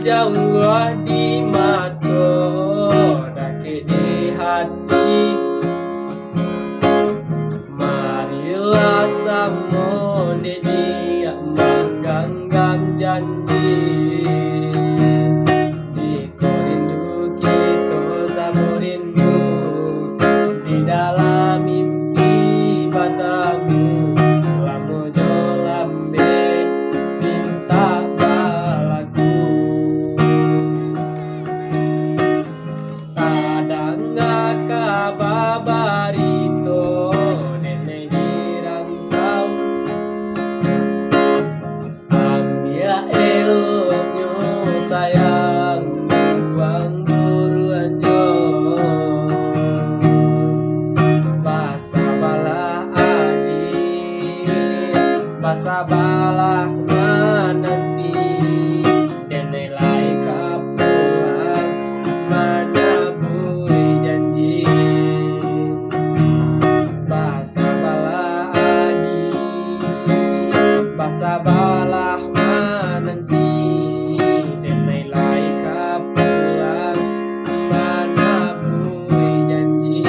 Jauh di mata, dake di hati. Marilah sama dia menggenggam janji. Jika rindu kita sama rindu di dalam mimpi batamu, lama jolambe minta balaku. Babarito nenek di rantau, ambil eloknya sayang buang buruannya. Basa balah adik, basa balah nanti, nenek lai kapulang mana bui janji. Basa balah nanti, denai lai kapulang mana bui janji.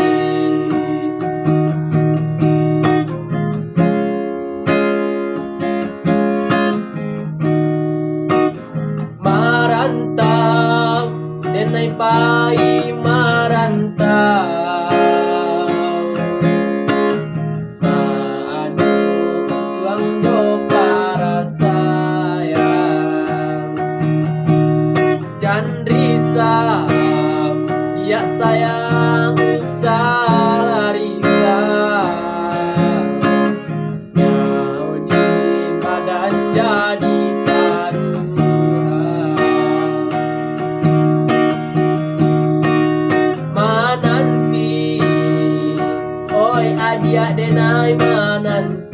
Marantau, denai pai marantau. Jangan risau, dia sayang usah risau. Nyau di badan jadi taruhan. Mananti, oi adia denai mananti.